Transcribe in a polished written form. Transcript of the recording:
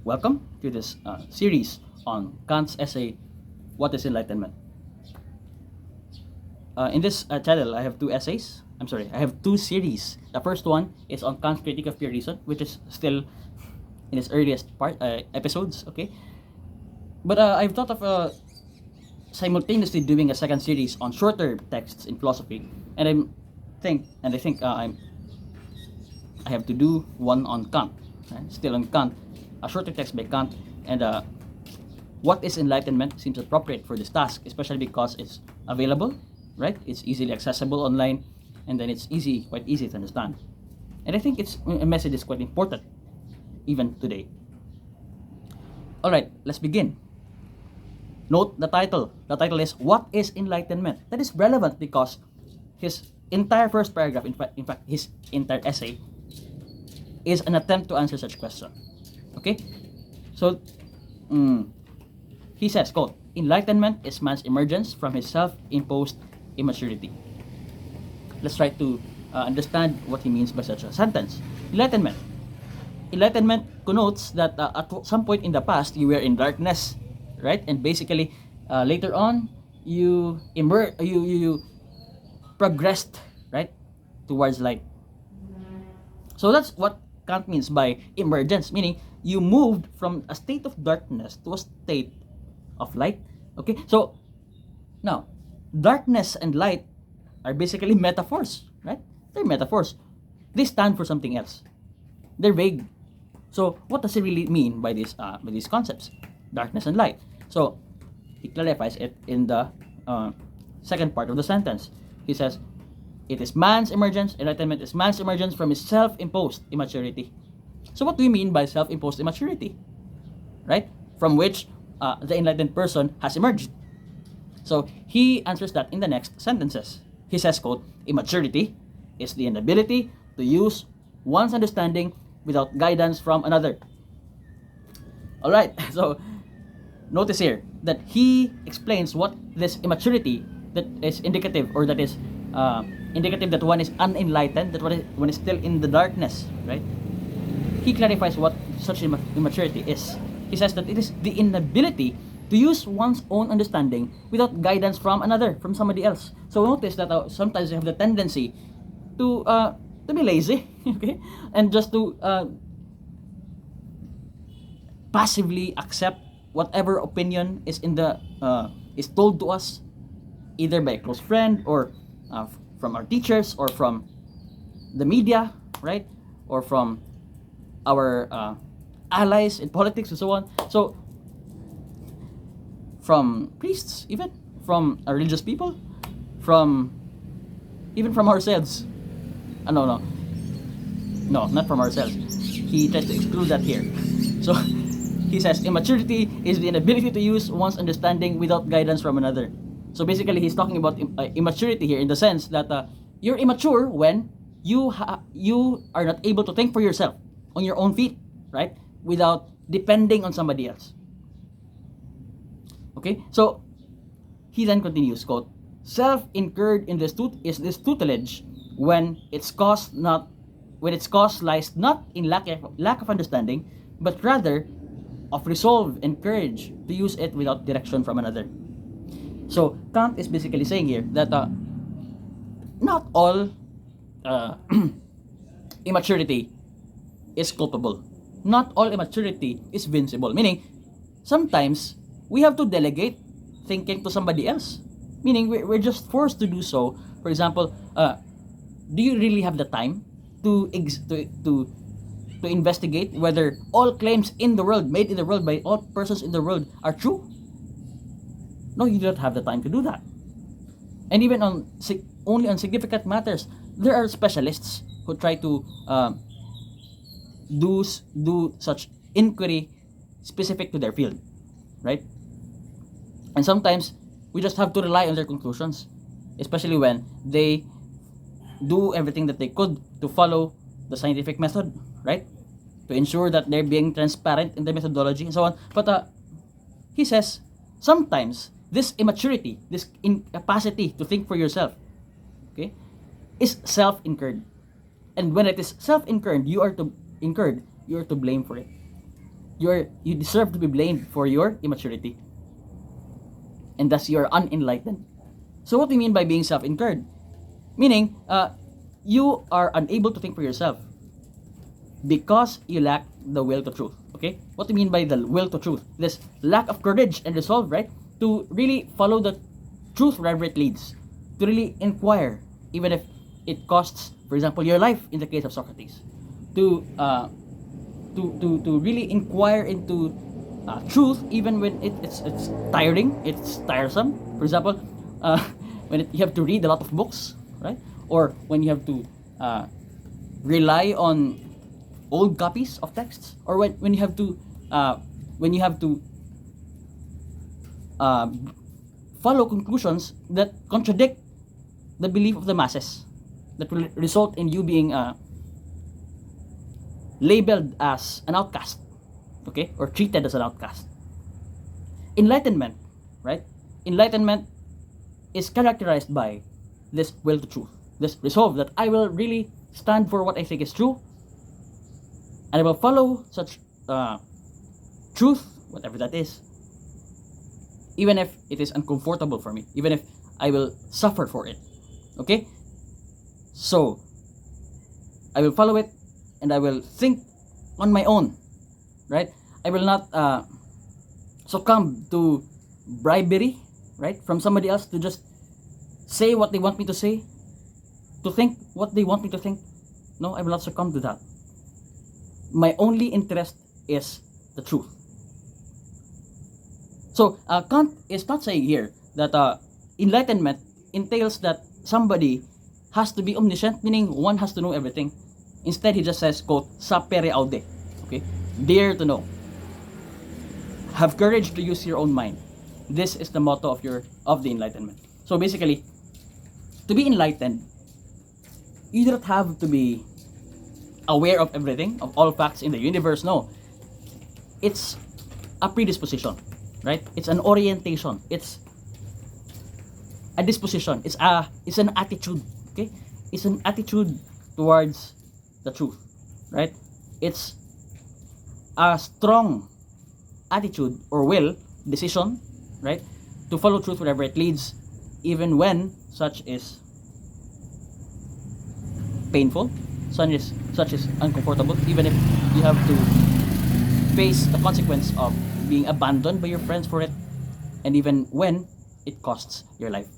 Welcome to this series on Kant's essay, What is Enlightenment? In this channel, I have two essays. I have two series. The first one is on Kant's Critique of Pure Reason, which is still in its earliest episodes, okay? But I've thought of simultaneously doing a second series on shorter texts in philosophy, and I think I have to do one on Kant, right? Still on Kant, a shorter text by Kant, and what is enlightenment seems appropriate for this task, especially because it's available, right? It's easily accessible online, and then it's quite easy to understand. And I think its a message is quite important, even today. All right, let's begin. Note the title. The title is What is Enlightenment? That is relevant because his entire first paragraph, in fact, his entire essay, is an attempt to answer such question. Okay? So, he says, quote, Enlightenment is man's emergence from his self-imposed immaturity. Let's try to understand what he means by such a sentence. Enlightenment connotes that at some point in the past, you were in darkness, right? And basically, later on, you progressed, right, towards light. So that's what Kant means by emergence, meaning you moved from a state of darkness to a state of light. Okay, so now darkness and light are basically metaphors, right? They're metaphors. They stand for something else. They're vague. So what does he really mean by these concepts, darkness and light? So he clarifies it in the second part of the sentence. He says, it is man's emergence. Enlightenment is man's emergence from his self-imposed immaturity. So what do we mean by self-imposed immaturity? Right? From which the enlightened person has emerged. So he answers that in the next sentences. He says, quote, immaturity is the inability to use one's understanding without guidance from another. Alright, so notice here that he explains what this immaturity that is indicative, or that is indicative that one is unenlightened, that one is still in the darkness, right? He clarifies what such immaturity is. He says that it is the inability to use one's own understanding without guidance from another, from somebody else. So notice that sometimes you have the tendency to be lazy, okay, and just to passively accept whatever opinion is is told to us, either by a close friend or from our teachers or from the media, right, or from our allies in politics and so on. So from priests, even from religious people, even from ourselves. No, not from ourselves. He tries to exclude that here. So he says immaturity is the inability to use one's understanding without guidance from another. So basically, he's talking about immaturity here in the sense that you're immature when you are not able to think for yourself on your own feet, right? Without depending on somebody else. Okay, so he then continues, quote, self-incurred in this tutelage when its cause lies not in lack of understanding, but rather of resolve and courage to use it without direction from another. So Kant is basically saying here that not all immaturity is culpable. Not all immaturity is vincible. Meaning, sometimes we have to delegate thinking to somebody else. Meaning, we're just forced to do so. For example, do you really have the time to investigate whether all claims made in the world by all persons in the world are true? No, you don't have the time to do that. And even only on significant matters, there are specialists who try to do such inquiry specific to their field, right? And sometimes we just have to rely on their conclusions, especially when they do everything that they could to follow the scientific method, right? To ensure that they're being transparent in the methodology and so on. But he says sometimes this immaturity, this incapacity to think for yourself, okay, is self-incurred. And when it is self-incurred, you are to blame for it. you deserve to be blamed for your immaturity, and thus you're unenlightened. So what we mean by being self-incurred, meaning you are unable to think for yourself because you lack the will to truth. Okay, what do you mean by the will to truth? This lack of courage and resolve, right, to really follow the truth wherever it leads, to really inquire even if it costs, for example, your life in the case of Socrates, to really inquire into truth even when it's tiring, it's tiresome. For example, when you have to read a lot of books, right, or when you have to rely on old copies of texts, or when you have to follow conclusions that contradict the belief of the masses, that will result in you being labeled as an outcast, okay, or treated as an outcast. Enlightenment, right? Enlightenment is characterized by this will to truth, this resolve that I will really stand for what I think is true, and I will follow such truth, whatever that is, even if it is uncomfortable for me, even if I will suffer for it. Okay? So, I will follow it, and I will think on my own, right? I will not succumb to bribery, right, from somebody else to just say what they want me to say, to think what they want me to think. No, I will not succumb to that. My only interest is the truth. So, Kant is not saying here that enlightenment entails that somebody has to be omniscient, meaning one has to know everything. Instead, he just says, quote, Sapere Aude. Okay? Dare to know. Have courage to use your own mind. This is the motto of the Enlightenment. So basically, to be enlightened, you don't have to be aware of everything, of all facts in the universe. No. It's a predisposition, right? It's an orientation. It's a disposition. It's an attitude. Okay? It's an attitude towards the truth, right? It's a strong attitude or will, decision, right, to follow truth wherever it leads, even when such is painful, such is uncomfortable, even if you have to face the consequence of being abandoned by your friends for it, and even when it costs your life.